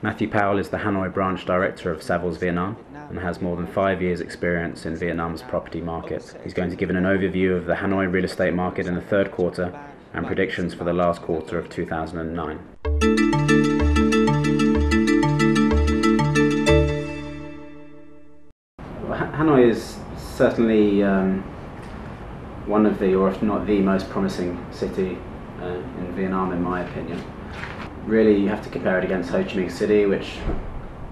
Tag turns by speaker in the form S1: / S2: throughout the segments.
S1: Matthew Powell is the Hanoi branch director of Savills Vietnam and has more than 5 years' experience in Vietnam's property market. He's going to give an overview of the Hanoi real estate market in the third quarter and predictions for the last quarter of 2009. Hanoi is certainly one of the, or if not the most promising city in Vietnam, in my opinion. Really, you have to compare it against Ho Chi Minh City, which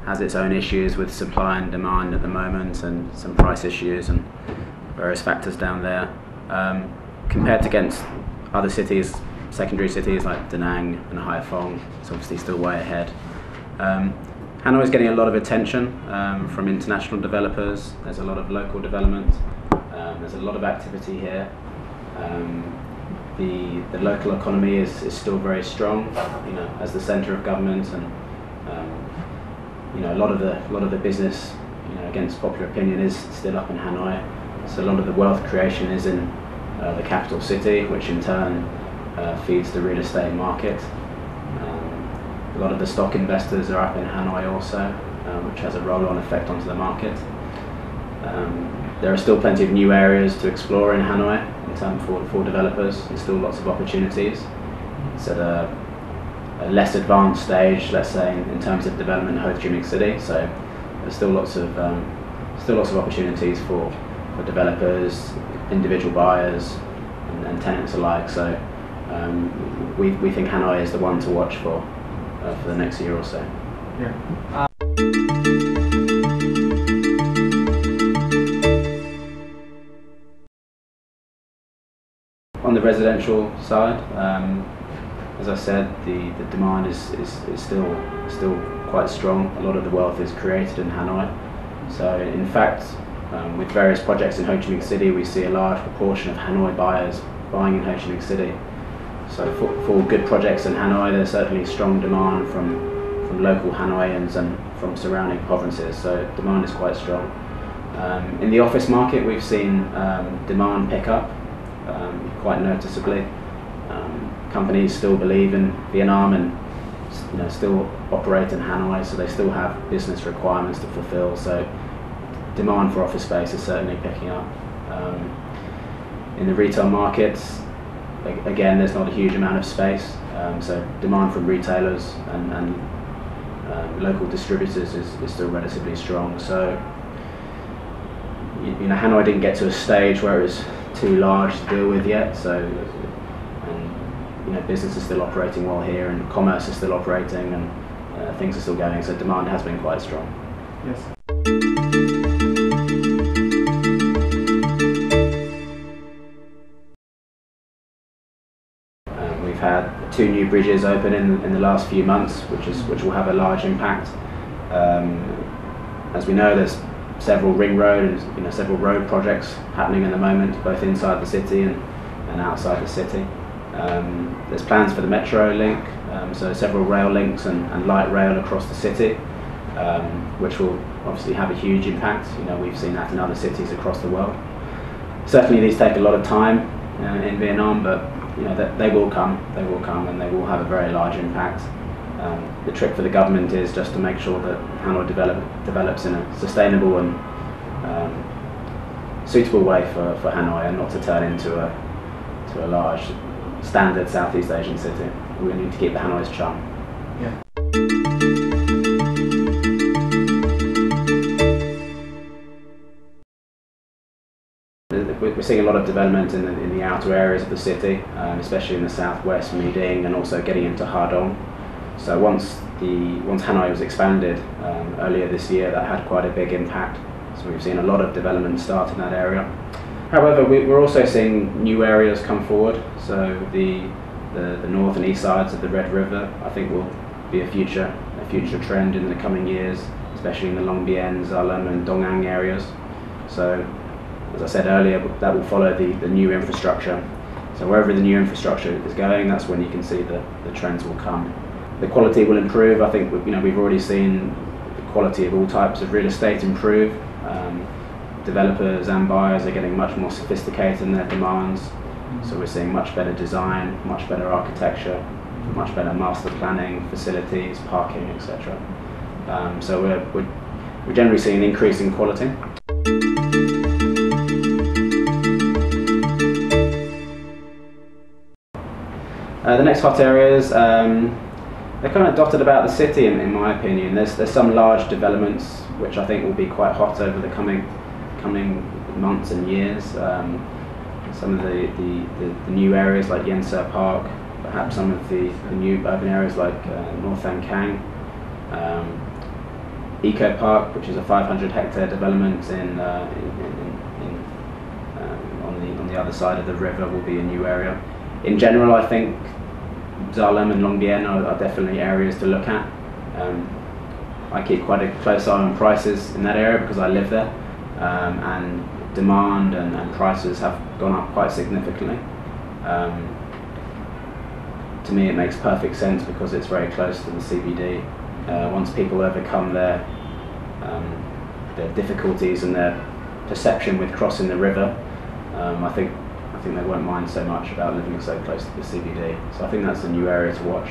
S1: has its own issues with supply and demand at the moment, and some price issues and various factors down there. Compared against other cities, secondary cities like Da Nang and Haiphong, it's obviously still way ahead. Hanoi is getting a lot of attention from international developers. There's a lot of local development. There's a lot of activity here. The local economy is still very strong, as the centre of government, and a lot of the business, against popular opinion, is still up in Hanoi. So a lot of the wealth creation is in the capital city, which in turn feeds the real estate market. A lot of the stock investors are up in Hanoi also, which has a roll-on effect onto the market. There are still plenty of new areas to explore in Hanoi in terms for developers. There's still lots of opportunities. It's at a less advanced stage, let's say, in terms of development in Ho Chi Minh City. So there's still lots of opportunities for developers, individual buyers, and tenants alike. So we think Hanoi is the one to watch for the next year or so.
S2: Yeah.
S1: On the residential side, as I said, the demand is still quite strong. A lot of the wealth is created in Hanoi. So in fact, with various projects in Ho Chi Minh City, we see a large proportion of Hanoi buyers buying in Ho Chi Minh City. So for good projects in Hanoi, there's certainly strong demand from local Hanoians and from surrounding provinces. So demand is quite strong. In the office market, we've seen demand pick up quite noticeably. Companies still believe in Vietnam and still operate in Hanoi, so they still have business requirements to fulfill. So demand for office space is certainly picking up. In the retail markets, again, there's not a huge amount of space, so demand from retailers and local distributors is still relatively strong. So Hanoi didn't get to a stage where it was too large to deal with yet. So business is still operating well here, and commerce is still operating, and things are still going. So demand has been quite strong.
S2: Yes.
S1: We've had 2 new bridges open in the last few months, which will have a large impact. As we know, there's several ring road and several road projects happening at the moment, both inside the city and outside the city. There's plans for the metro link, so several rail links and light rail across the city, which will obviously have a huge impact. We've seen that in other cities across the world. Certainly these take a lot of time in Vietnam, but they will come, and they will have a very large impact. The trick for the government is just to make sure that Hanoi develops in a sustainable and suitable way for Hanoi, and not to turn into a large standard Southeast Asian city. We need to keep the Hanoi's charm.
S2: Yeah.
S1: We're seeing a lot of development in the outer areas of the city, especially in the southwest, My Ding, and also getting into Ha Dong. So once Hanoi was expanded earlier this year, that had quite a big impact. So we've seen a lot of development start in that area. However, we're also seeing new areas come forward. So the north and east sides of the Red River, I think, will be a future trend in the coming years, especially in the Long Bien, Gia Lam, and Dong Ang areas. So, as I said earlier, that will follow the new infrastructure. So wherever the new infrastructure is going, that's when you can see the trends will come. The quality will improve. I think we've already seen the quality of all types of real estate improve. Developers and buyers are getting much more sophisticated in their demands. So we're seeing much better design, much better architecture, much better master planning, facilities, parking, etc. So we're generally seeing an increase in quality. The next hot areas, they're kind of dotted about the city in my opinion. There's some large developments which I think will be quite hot over the coming months and years. Some of the new areas like Yenser Park, perhaps some of the new urban areas like North An Kang. Eco Park, which is a 500-hectare development on the other side of the river, will be a new area. In general, I think Salem and Long Bien are definitely areas to look at. I keep quite a close eye on prices in that area because I live there, and demand and prices have gone up quite significantly. To me, it makes perfect sense because it's very close to the CBD. Once people overcome their difficulties and their perception with crossing the river, I think they won't mind so much about living so close to the CBD. So I think that's a new area to watch.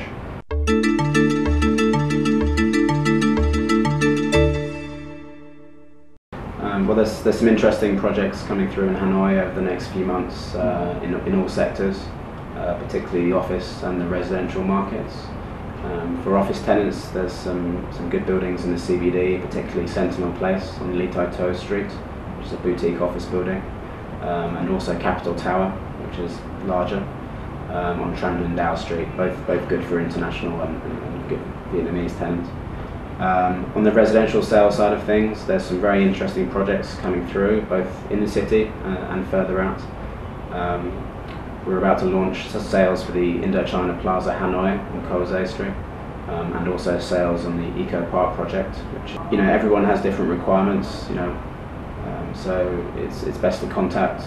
S1: Well, there's some interesting projects coming through in Hanoi over the next few months in all sectors, particularly the office and the residential markets. For office tenants, there's some good buildings in the CBD, particularly Sentinel Place on Lee Tai To Street, which is a boutique office building, and also Capital Tower, which is larger, on Tran Nguyen Dao Street, both good for international and good Vietnamese tenants. On the residential sales side of things, there's some very interesting projects coming through, both in the city and further out. We're about to launch sales for the Indochina Plaza Hanoi on Kose Street, and also sales on the Eco Park project, which, everyone has different requirements, so it's best to contact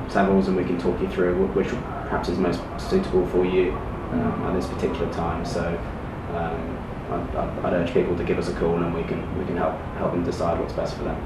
S1: Savills and we can talk you through which perhaps is most suitable for you at this particular time. So I'd urge people to give us a call and we can help them decide what's best for them.